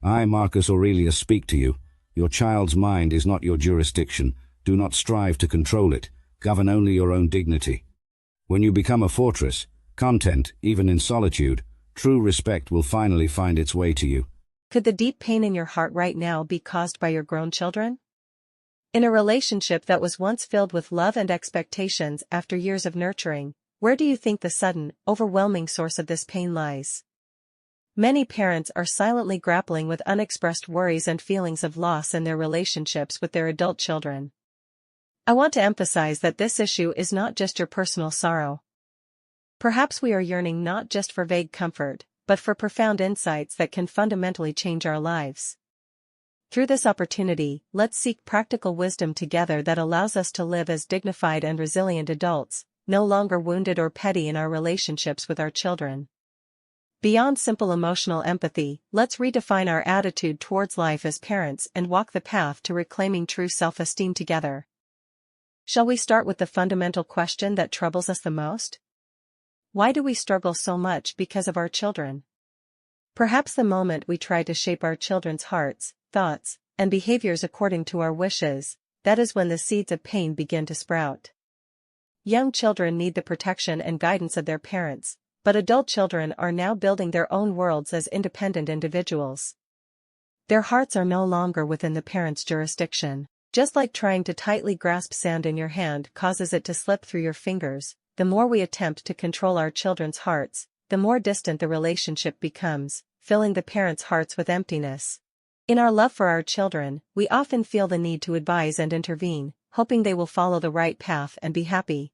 I, Marcus Aurelius, speak to you. Your child's mind is not your jurisdiction. Do not strive to control it. Govern only your own dignity. When you become a fortress, content, even in solitude, true respect will finally find its way to you. Could the deep pain in your heart right now be caused by your grown children? In a relationship that was once filled with love and expectations after years of nurturing, where do you think the sudden, overwhelming source of this pain lies? Many parents are silently grappling with unexpressed worries and feelings of loss in their relationships with their adult children. I want to emphasize that this issue is not just your personal sorrow. Perhaps we are yearning not just for vague comfort, but for profound insights that can fundamentally change our lives. Through this opportunity, let's seek practical wisdom together that allows us to live as dignified and resilient adults, no longer wounded or petty in our relationships with our children. Beyond simple emotional empathy, let's redefine our attitude towards life as parents and walk the path to reclaiming true self-esteem together. Shall we start with the fundamental question that troubles us the most? Why do we struggle so much because of our children? Perhaps the moment we try to shape our children's hearts, thoughts, and behaviors according to our wishes, that is when the seeds of pain begin to sprout. Young children need the protection and guidance of their parents, but adult children are now building their own worlds as independent individuals. Their hearts are no longer within the parents' jurisdiction. Just like trying to tightly grasp sand in your hand causes it to slip through your fingers, the more we attempt to control our children's hearts, the more distant the relationship becomes, filling the parents' hearts with emptiness. In our love for our children, we often feel the need to advise and intervene, hoping they will follow the right path and be happy.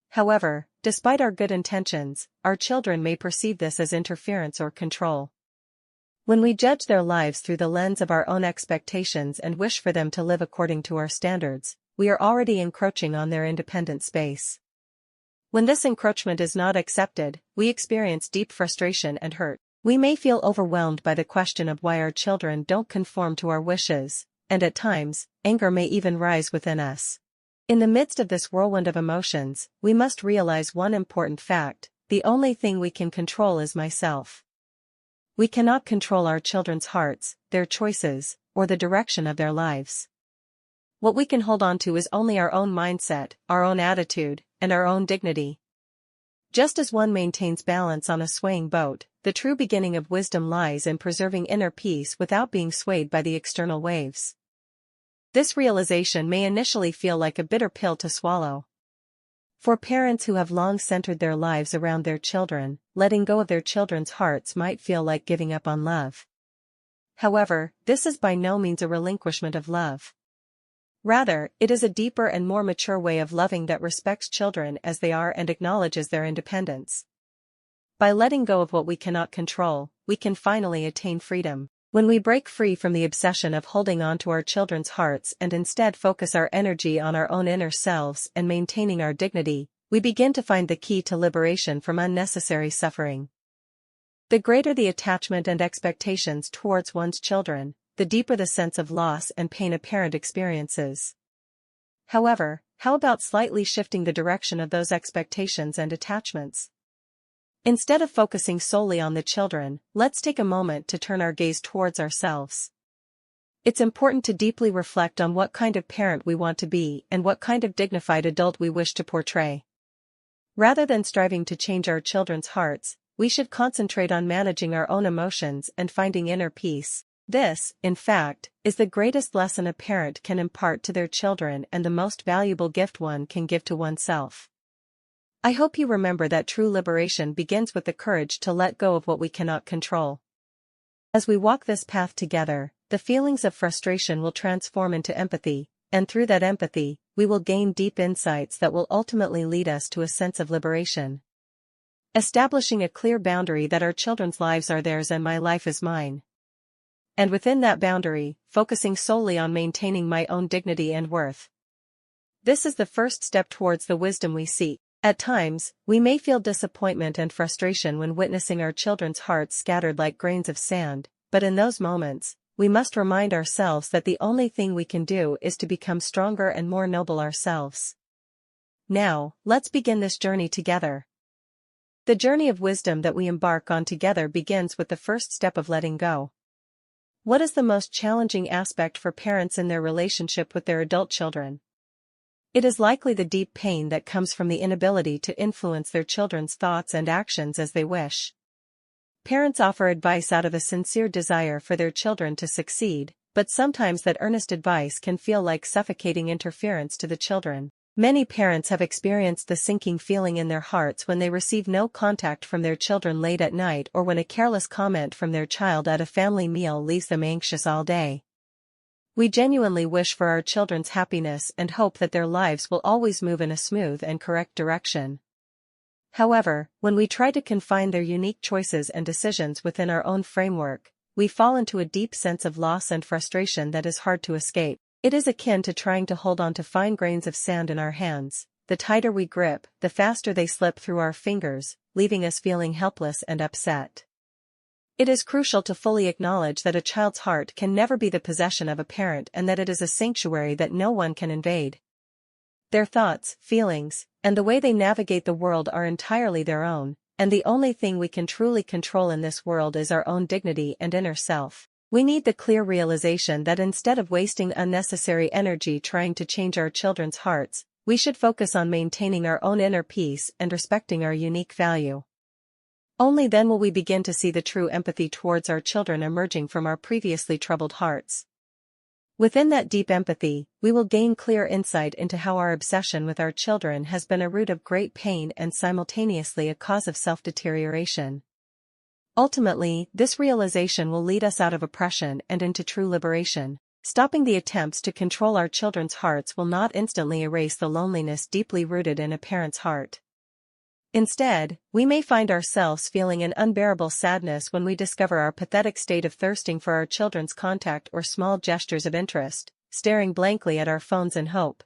However, despite our good intentions, our children may perceive this as interference or control. When we judge their lives through the lens of our own expectations and wish for them to live according to our standards, we are already encroaching on their independent space. When this encroachment is not accepted, we experience deep frustration and hurt. We may feel overwhelmed by the question of why our children don't conform to our wishes, and at times, anger may even rise within us. In the midst of this whirlwind of emotions, we must realize one important fact: the only thing we can control is myself. We cannot control our children's hearts, their choices, or the direction of their lives. What we can hold on to is only our own mindset, our own attitude, and our own dignity. Just as one maintains balance on a swaying boat, the true beginning of wisdom lies in preserving inner peace without being swayed by the external waves. This realization may initially feel like a bitter pill to swallow. For parents who have long centered their lives around their children, letting go of their children's hearts might feel like giving up on love. However, this is by no means a relinquishment of love. Rather, it is a deeper and more mature way of loving that respects children as they are and acknowledges their independence. By letting go of what we cannot control, we can finally attain freedom. When we break free from the obsession of holding on to our children's hearts and instead focus our energy on our own inner selves and maintaining our dignity, we begin to find the key to liberation from unnecessary suffering. The greater the attachment and expectations towards one's children, the deeper the sense of loss and pain a parent experiences. However, how about slightly shifting the direction of those expectations and attachments? Instead of focusing solely on the children, let's take a moment to turn our gaze towards ourselves. It's important to deeply reflect on what kind of parent we want to be and what kind of dignified adult we wish to portray. Rather than striving to change our children's hearts, we should concentrate on managing our own emotions and finding inner peace. This, in fact, is the greatest lesson a parent can impart to their children and the most valuable gift one can give to oneself. I hope you remember that true liberation begins with the courage to let go of what we cannot control. As we walk this path together, the feelings of frustration will transform into empathy, and through that empathy, we will gain deep insights that will ultimately lead us to a sense of liberation. Establishing a clear boundary that our children's lives are theirs and my life is mine. And within that boundary, focusing solely on maintaining my own dignity and worth. This is the first step towards the wisdom we seek. At times, we may feel disappointment and frustration when witnessing our children's hearts scattered like grains of sand, but in those moments, we must remind ourselves that the only thing we can do is to become stronger and more noble ourselves. Now, let's begin this journey together. The journey of wisdom that we embark on together begins with the first step of letting go. What is the most challenging aspect for parents in their relationship with their adult children? It is likely the deep pain that comes from the inability to influence their children's thoughts and actions as they wish. Parents offer advice out of a sincere desire for their children to succeed, but sometimes that earnest advice can feel like suffocating interference to the children. Many parents have experienced the sinking feeling in their hearts when they receive no contact from their children late at night, or when a careless comment from their child at a family meal leaves them anxious all day. We genuinely wish for our children's happiness and hope that their lives will always move in a smooth and correct direction. However, when we try to confine their unique choices and decisions within our own framework, we fall into a deep sense of loss and frustration that is hard to escape. It is akin to trying to hold on to fine grains of sand in our hands. The tighter we grip, the faster they slip through our fingers, leaving us feeling helpless and upset. It is crucial to fully acknowledge that a child's heart can never be the possession of a parent and that it is a sanctuary that no one can invade. Their thoughts, feelings, and the way they navigate the world are entirely their own, and the only thing we can truly control in this world is our own dignity and inner self. We need the clear realization that instead of wasting unnecessary energy trying to change our children's hearts, we should focus on maintaining our own inner peace and respecting our unique value. Only then will we begin to see the true empathy towards our children emerging from our previously troubled hearts. Within that deep empathy, we will gain clear insight into how our obsession with our children has been a root of great pain and simultaneously a cause of self-deterioration. Ultimately, this realization will lead us out of oppression and into true liberation. Stopping the attempts to control our children's hearts will not instantly erase the loneliness deeply rooted in a parent's heart. Instead, we may find ourselves feeling an unbearable sadness when we discover our pathetic state of thirsting for our children's contact or small gestures of interest, staring blankly at our phones in hope.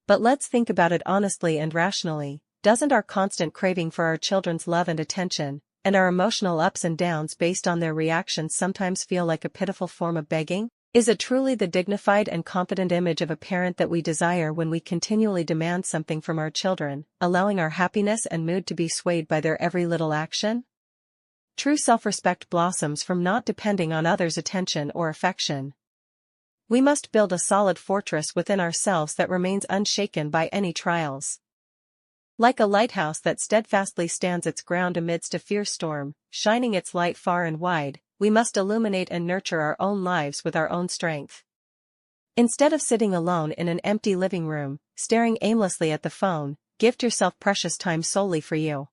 But let's think about it honestly and rationally. Doesn't our constant craving for our children's love and attention, and our emotional ups and downs based on their reactions sometimes feel like a pitiful form of begging? Is it truly the dignified and confident image of a parent that we desire when we continually demand something from our children, allowing our happiness and mood to be swayed by their every little action? True self-respect blossoms from not depending on others' attention or affection. We must build a solid fortress within ourselves that remains unshaken by any trials. Like a lighthouse that steadfastly stands its ground amidst a fierce storm, shining its light far and wide, we must illuminate and nurture our own lives with our own strength. Instead of sitting alone in an empty living room, staring aimlessly at the phone, gift yourself precious time solely for you.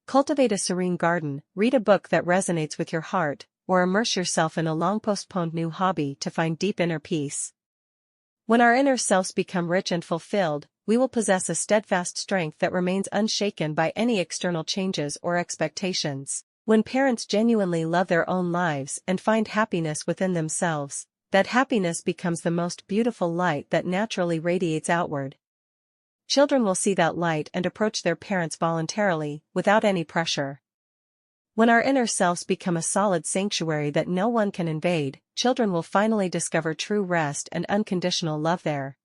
Cultivate a serene garden, read a book that resonates with your heart, or immerse yourself in a long-postponed new hobby to find deep inner peace. When our inner selves become rich and fulfilled, we will possess a steadfast strength that remains unshaken by any external changes or expectations. When parents genuinely love their own lives and find happiness within themselves, that happiness becomes the most beautiful light that naturally radiates outward. Children will see that light and approach their parents voluntarily, without any pressure. When our inner selves become a solid sanctuary that no one can invade, children will finally discover true rest and unconditional love there.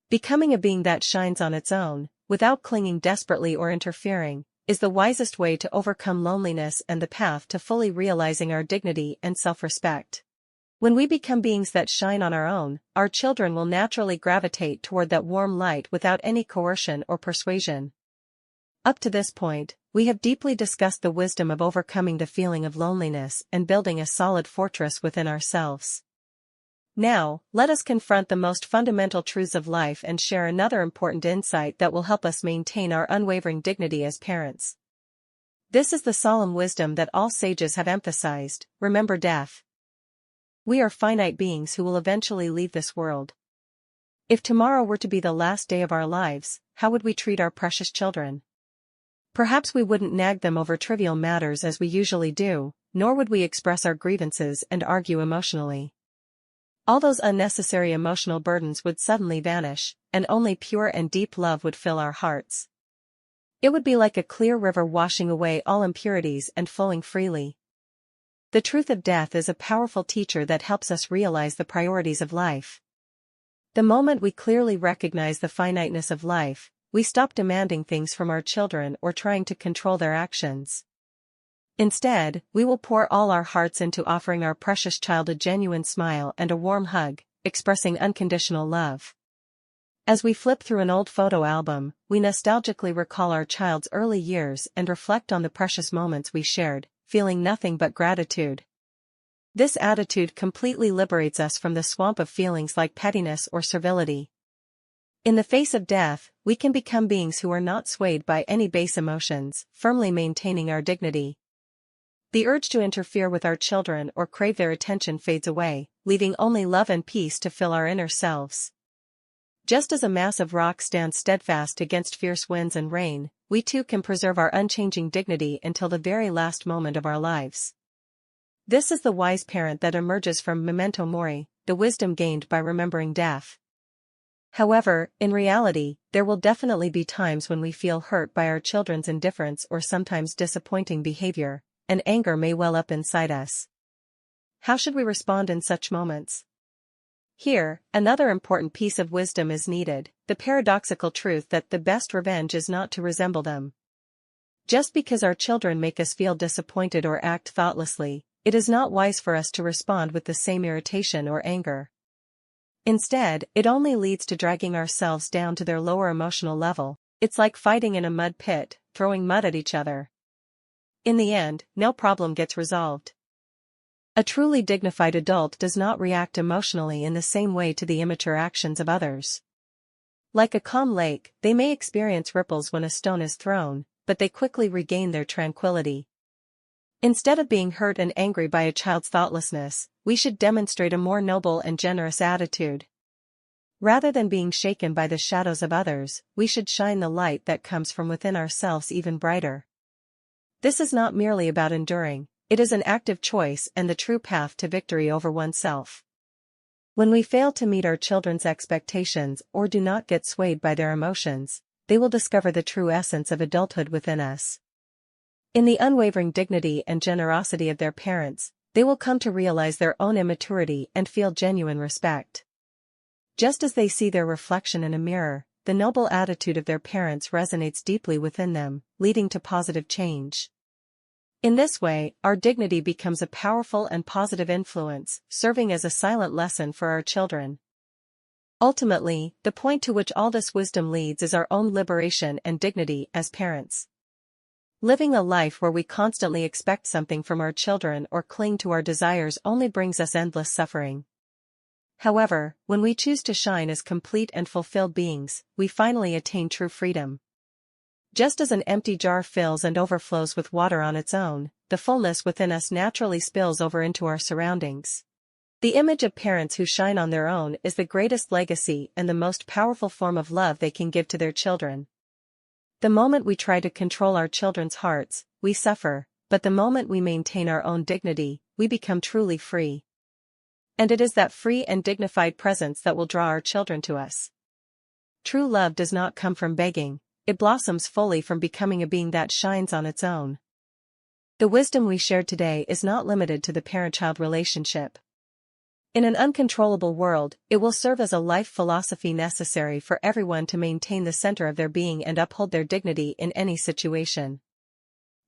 Becoming a being that shines on its own, without clinging desperately or interfering, is the wisest way to overcome loneliness and the path to fully realizing our dignity and self-respect. When we become beings that shine on our own, our children will naturally gravitate toward that warm light without any coercion or persuasion. Up to this point, we have deeply discussed the wisdom of overcoming the feeling of loneliness and building a solid fortress within ourselves. Now, let us confront the most fundamental truths of life and share another important insight that will help us maintain our unwavering dignity as parents. This is the solemn wisdom that all sages have emphasized: remember death. We are finite beings who will eventually leave this world. If tomorrow were to be the last day of our lives, how would we treat our precious children? Perhaps we wouldn't nag them over trivial matters as we usually do, nor would we express our grievances and argue emotionally. All those unnecessary emotional burdens would suddenly vanish, and only pure and deep love would fill our hearts. It would be like a clear river washing away all impurities and flowing freely. The truth of death is a powerful teacher that helps us realize the priorities of life. The moment we clearly recognize the finiteness of life, we stop demanding things from our children or trying to control their actions. Instead, we will pour all our hearts into offering our precious child a genuine smile and a warm hug, expressing unconditional love. As we flip through an old photo album, we nostalgically recall our child's early years and reflect on the precious moments we shared, feeling nothing but gratitude. This attitude completely liberates us from the swamp of feelings like pettiness or servility. In the face of death, we can become beings who are not swayed by any base emotions, firmly maintaining our dignity. The urge to interfere with our children or crave their attention fades away, leaving only love and peace to fill our inner selves. Just as a massive rock stands steadfast against fierce winds and rain, we too can preserve our unchanging dignity until the very last moment of our lives. This is the wise parent that emerges from memento mori, the wisdom gained by remembering death. However, in reality, there will definitely be times when we feel hurt by our children's indifference or sometimes disappointing behavior, and anger may well up inside us. How should we respond in such moments? Here, another important piece of wisdom is needed, the paradoxical truth that the best revenge is not to resemble them. Just because our children make us feel disappointed or act thoughtlessly, it is not wise for us to respond with the same irritation or anger. Instead, it only leads to dragging ourselves down to their lower emotional level. It's like fighting in a mud pit, throwing mud at each other. In the end, no problem gets resolved. A truly dignified adult does not react emotionally in the same way to the immature actions of others. Like a calm lake, they may experience ripples when a stone is thrown, but they quickly regain their tranquility. Instead of being hurt and angry by a child's thoughtlessness, we should demonstrate a more noble and generous attitude. Rather than being shaken by the shadows of others, we should shine the light that comes from within ourselves even brighter. This is not merely about enduring, it is an active choice and the true path to victory over oneself. When we fail to meet our children's expectations or do not get swayed by their emotions, they will discover the true essence of adulthood within us. In the unwavering dignity and generosity of their parents, they will come to realize their own immaturity and feel genuine respect. Just as they see their reflection in a mirror, the noble attitude of their parents resonates deeply within them, leading to positive change. In this way, our dignity becomes a powerful and positive influence, serving as a silent lesson for our children. Ultimately, the point to which all this wisdom leads is our own liberation and dignity as parents. Living a life where we constantly expect something from our children or cling to our desires only brings us endless suffering. However, when we choose to shine as complete and fulfilled beings, we finally attain true freedom. Just as an empty jar fills and overflows with water on its own, the fullness within us naturally spills over into our surroundings. The image of parents who shine on their own is the greatest legacy and the most powerful form of love they can give to their children. The moment we try to control our children's hearts, we suffer, but the moment we maintain our own dignity, we become truly free. And it is that free and dignified presence that will draw our children to us. True love does not come from begging, it blossoms fully from becoming a being that shines on its own. The wisdom we shared today is not limited to the parent-child relationship. In an uncontrollable world, it will serve as a life philosophy necessary for everyone to maintain the center of their being and uphold their dignity in any situation.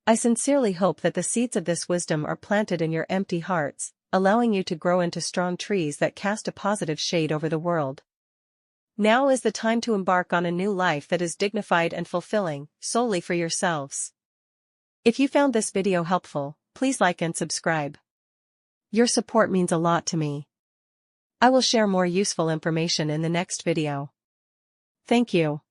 I sincerely hope that the seeds of this wisdom are planted in your empty hearts, allowing you to grow into strong trees that cast a positive shade over the world. Now is the time to embark on a new life that is dignified and fulfilling, solely for yourselves. If you found this video helpful, please like and subscribe. Your support means a lot to me. I will share more useful information in the next video. Thank you.